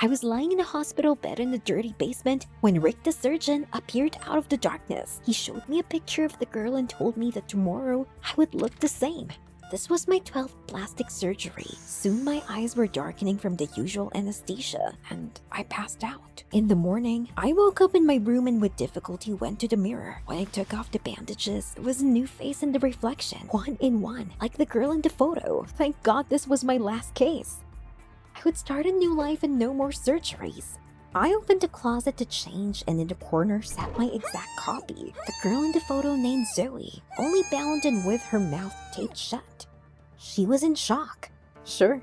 I was lying in a hospital bed in the dirty basement when Rick the surgeon appeared out of the darkness. He showed me a picture of the girl and told me that tomorrow I would look the same. This was my 12th plastic surgery. Soon my eyes were darkening from the usual anesthesia, and I passed out. In the morning, I woke up in my room and with difficulty went to the mirror. When I took off the bandages, there was a new face in the reflection, one in one, like the girl in the photo. Thank God this was my last case. I would start a new life and no more surgeries. I opened the closet to change, and in the corner sat my exact copy. The girl in the photo named Zoe, only bound and with her mouth taped shut. She was in shock. Sure,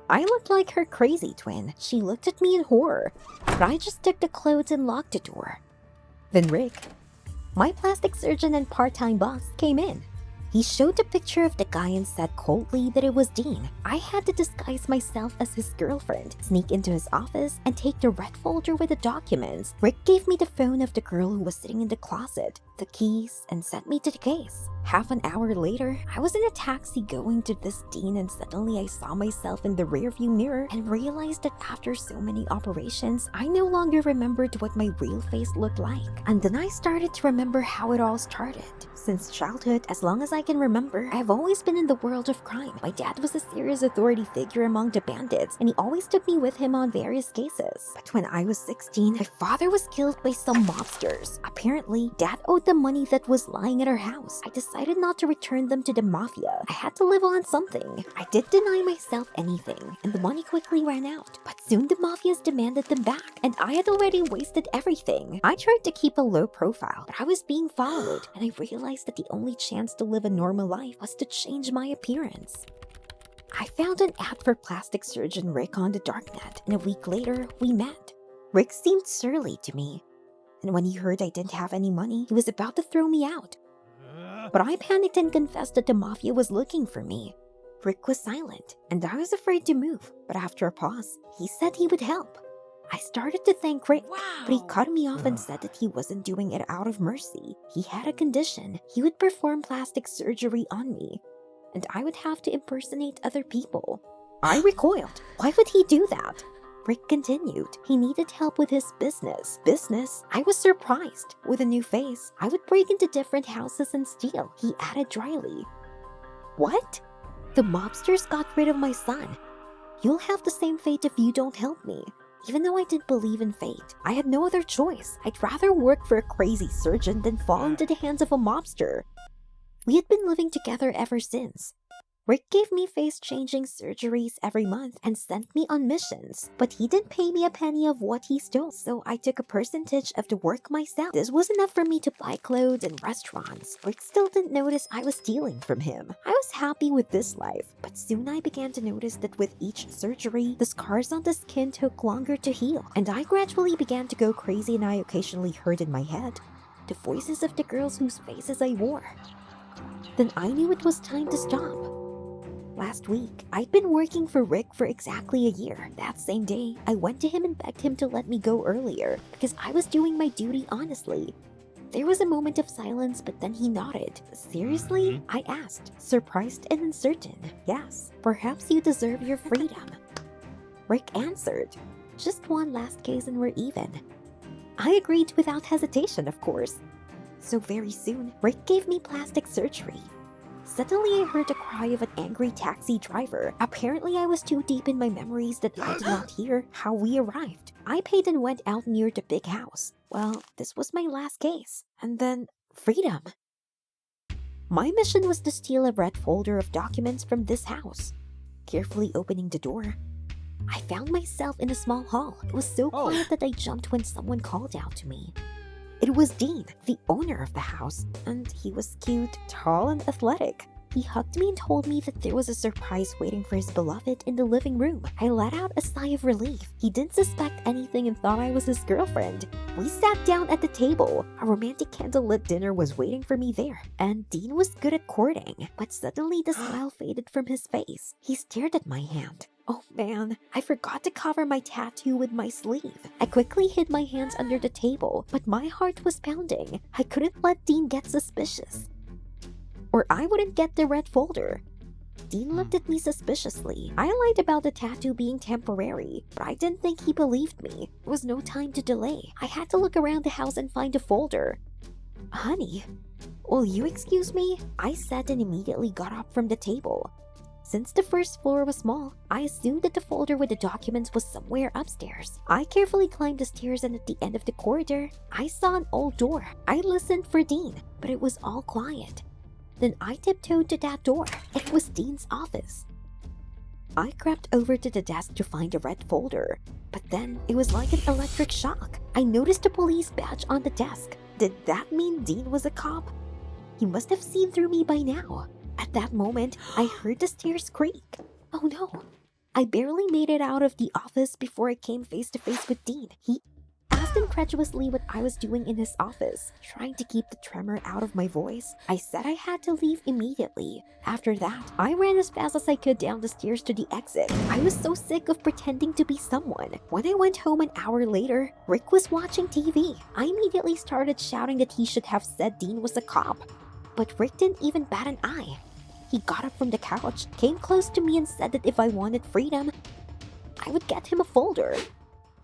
I looked like her crazy twin. She looked at me in horror, but I just took the clothes and locked the door. Then Rick, my plastic surgeon and part-time boss, came in. He showed a picture of the guy and said coldly that it was Dean. I had to disguise myself as his girlfriend, sneak into his office, and take the red folder with the documents. Rick gave me the phone of the girl who was sitting in the closet, the keys, and sent me to the case. Half an hour later, I was in a taxi going to this Dean, and suddenly I saw myself in the rearview mirror and realized that after so many operations, I no longer remembered what my real face looked like. And then I started to remember how it all started. Since childhood, as long as I can remember, I've always been in the world of crime. My dad was a serious authority figure among the bandits, and he always took me with him on various cases. But when I was 16, my father was killed by some mobsters. Apparently, Dad owed the money that was lying at our house. I decided not to return them to the mafia. I had to live on something. I did deny myself anything, and the money quickly ran out. But soon the mafias demanded them back, and I had already wasted everything. I tried to keep a low profile, but I was being followed, and I realized that the only chance to live a normal life was to change my appearance. I found an ad for plastic surgeon Rick on the darknet, and a week later, we met. Rick seemed surly to me, and when he heard I didn't have any money, he was about to throw me out. But I panicked and confessed that the mafia was looking for me. Rick was silent, and I was afraid to move, but after a pause, he said he would help. I started to thank Rick, but he cut me off and said that he wasn't doing it out of mercy. He had a condition. He would perform plastic surgery on me, and I would have to impersonate other people. I recoiled. Why would he do that? Rick continued. He needed help with his business. I was surprised. With a new face, I would break into different houses and steal, he added dryly. What? The mobsters got rid of my son. You'll have the same fate if you don't help me. Even though I didn't believe in fate, I had no other choice. I'd rather work for a crazy surgeon than fall into the hands of a mobster. We had been living together ever since. Rick gave me face-changing surgeries every month and sent me on missions, but he didn't pay me a penny of what he stole, so I took a percentage of the work myself. This was enough for me to buy clothes and restaurants. Rick still didn't notice I was stealing from him. I was happy with this life, but soon I began to notice that with each surgery, the scars on the skin took longer to heal, and I gradually began to go crazy, and I occasionally heard in my head the voices of the girls whose faces I wore. Then I knew it was time to stop. Last week, I'd been working for Rick for exactly a year. That same day, I went to him and begged him to let me go earlier because I was doing my duty honestly. There was a moment of silence, but then he nodded. Seriously? I asked, surprised and uncertain. Yes, perhaps you deserve your freedom. Rick answered, just one last case and we're even. I agreed without hesitation, of course. So very soon, Rick gave me plastic surgery. Suddenly, I heard the cry of an angry taxi driver. Apparently, I was too deep in my memories that I did not hear how we arrived. I paid and went out near the big house. Well, this was my last case. And then, freedom. My mission was to steal a red folder of documents from this house. Carefully opening the door, I found myself in a small hall. It was so quiet that I jumped when someone called out to me. It was Dean, the owner of the house, and he was cute, tall, and athletic. He hugged me and told me that there was a surprise waiting for his beloved in the living room. I let out a sigh of relief. He didn't suspect anything and thought I was his girlfriend. We sat down at the table. A romantic candlelit dinner was waiting for me there, and Dean was good at courting. But suddenly the smile faded from his face. He stared at my hand. Oh man, I forgot to cover my tattoo with my sleeve. I quickly hid my hands under the table, but my heart was pounding. I couldn't let Dean get suspicious, or I wouldn't get the red folder. Dean looked at me suspiciously. I lied about the tattoo being temporary, but I didn't think he believed me. There was no time to delay. I had to look around the house and find a folder. Honey, will you excuse me? I said and immediately got up from the table. Since the first floor was small, I assumed that the folder with the documents was somewhere upstairs. I carefully climbed the stairs and at the end of the corridor, I saw an old door. I listened for Dean, but it was all quiet. Then I tiptoed to that door. It was Dean's office. I crept over to the desk to find a red folder, but then it was like an electric shock. I noticed a police badge on the desk. Did that mean Dean was a cop? He must have seen through me by now. At that moment, I heard the stairs creak. Oh no. I barely made it out of the office before I came face to face with Dean. He asked incredulously what I was doing in his office, trying to keep the tremor out of my voice. I said I had to leave immediately. After that, I ran as fast as I could down the stairs to the exit. I was so sick of pretending to be someone. When I went home an hour later, Rick was watching TV. I immediately started shouting that he should have said Dean was a cop. But Rick didn't even bat an eye. He got up from the couch, came close to me and said that if I wanted freedom, I would get him a folder.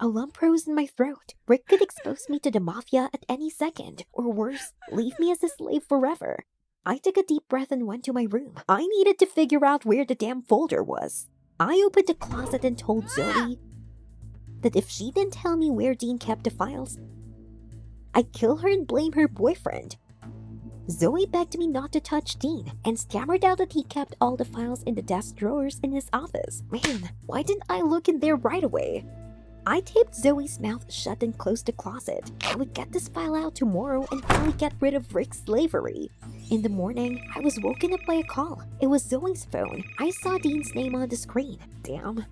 A lump rose in my throat. Rick could expose me to the mafia at any second, or worse, leave me as a slave forever. I took a deep breath and went to my room. I needed to figure out where the damn folder was. I opened the closet and told Zoe that if she didn't tell me where Dean kept the files, I'd kill her and blame her boyfriend. Zoe begged me not to touch Dean and stammered out that he kept all the files in the desk drawers in his office. Man, why didn't I look in there right away? I taped Zoe's mouth shut and closed the closet. I would get this file out tomorrow and finally get rid of Rick's slavery. In the morning, I was woken up by a call. It was Zoe's phone. I saw Dean's name on the screen. Damn.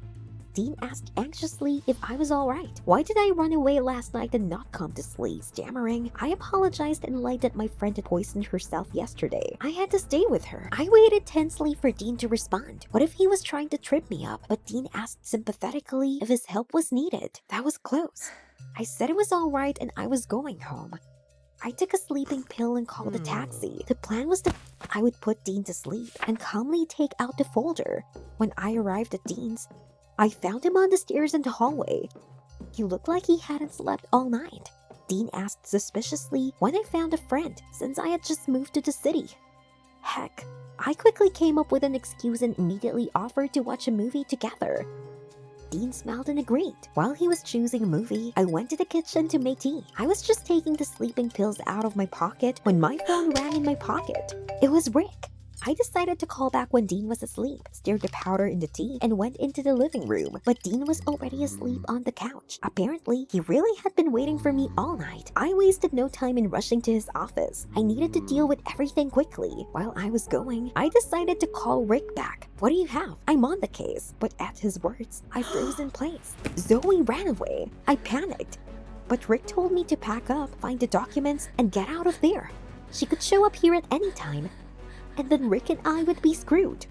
Dean asked anxiously if I was alright. Why did I run away last night and not come to sleep? Stammering, I apologized and lied that my friend had poisoned herself yesterday. I had to stay with her. I waited tensely for Dean to respond. What if he was trying to trip me up? But Dean asked sympathetically if his help was needed. That was close. I said it was alright and I was going home. I took a sleeping pill and called a taxi. The plan was that I would put Dean to sleep and calmly take out the folder. When I arrived at Dean's, I found him on the stairs in the hallway. He looked like he hadn't slept all night. Dean asked suspiciously when I found a friend, since I had just moved to the city. Heck, I quickly came up with an excuse and immediately offered to watch a movie together. Dean smiled and agreed. While he was choosing a movie, I went to the kitchen to make tea. I was just taking the sleeping pills out of my pocket when my phone rang in my pocket. It was Rick. I decided to call back when Dean was asleep, stirred the powder in the tea, and went into the living room. But Dean was already asleep on the couch. Apparently, he really had been waiting for me all night. I wasted no time in rushing to his office. I needed to deal with everything quickly. While I was going, I decided to call Rick back. What do you have? I'm on the case. But at his words, I froze in place. Zoe ran away. I panicked. But Rick told me to pack up, find the documents, and get out of there. She could show up here at any time, and then Rick and I would be screwed.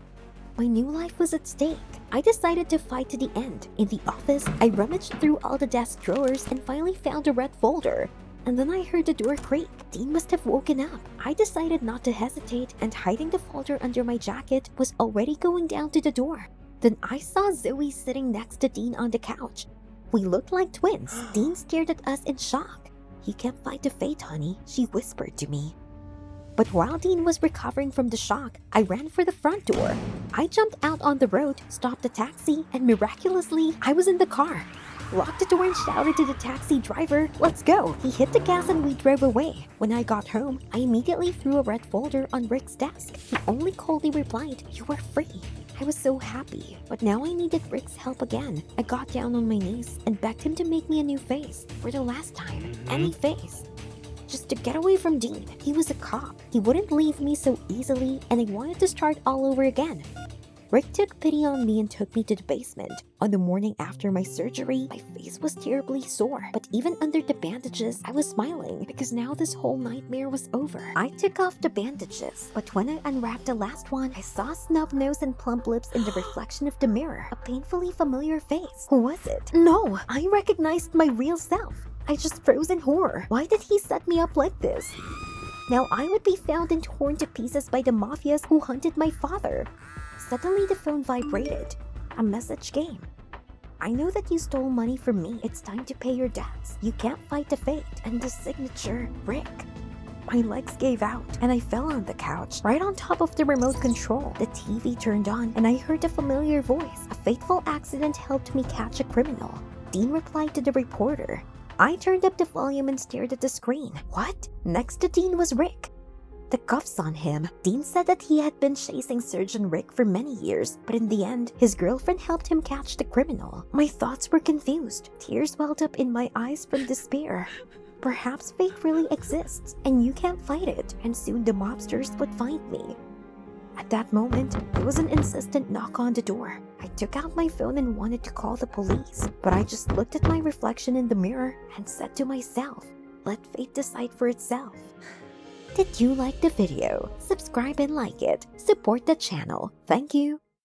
My new life was at stake. I decided to fight to the end. In the office, I rummaged through all the desk drawers and finally found a red folder. And then I heard the door creak. Dean must have woken up. I decided not to hesitate, and hiding the folder under my jacket, was already going down to the door. Then I saw Zoe sitting next to Dean on the couch. We looked like twins. Dean stared at us in shock. "You can't fight the fate, honey," she whispered to me. But while Dean was recovering from the shock, I ran for the front door. I jumped out on the road, stopped the taxi, and miraculously, I was in the car. Locked the door and shouted to the taxi driver, "Let's go!" He hit the gas and we drove away. When I got home, I immediately threw a red folder on Rick's desk. He only coldly replied, "You were free." I was so happy, but now I needed Rick's help again. I got down on my knees and begged him to make me a new face. For the last time, any face. Just to get away from Dean. He was a cop. He wouldn't leave me so easily, and I wanted to start all over again. Rick took pity on me and took me to the basement. On the morning after my surgery, my face was terribly sore, but even under the bandages, I was smiling because now this whole nightmare was over. I took off the bandages, but when I unwrapped the last one, I saw snub nose and plump lips in the reflection of the mirror. A painfully familiar face. Who was it? No, I recognized my real self. I just froze in horror. Why did he set me up like this? Now I would be found and torn to pieces by the mafias who hunted my father. Suddenly the phone vibrated. A message came. I know that you stole money from me. It's time to pay your debts. You can't fight the fate. And the signature, Rick. My legs gave out and I fell on the couch, right on top of the remote control. The TV turned on and I heard a familiar voice. A fateful accident helped me catch a criminal. Dean replied to the reporter. I turned up the volume and stared at the screen. What? Next to Dean was Rick. The cuffs on him. Dean said that he had been chasing Surgeon Rick for many years, but in the end, his girlfriend helped him catch the criminal. My thoughts were confused. Tears welled up in my eyes from despair. Perhaps fate really exists, and you can't fight it, and soon the mobsters would find me. At that moment, there was an insistent knock on the door. I took out my phone and wanted to call the police, but I just looked at my reflection in the mirror and said to myself, let fate decide for itself. Did you like the video? Subscribe and like it. Support the channel. Thank you.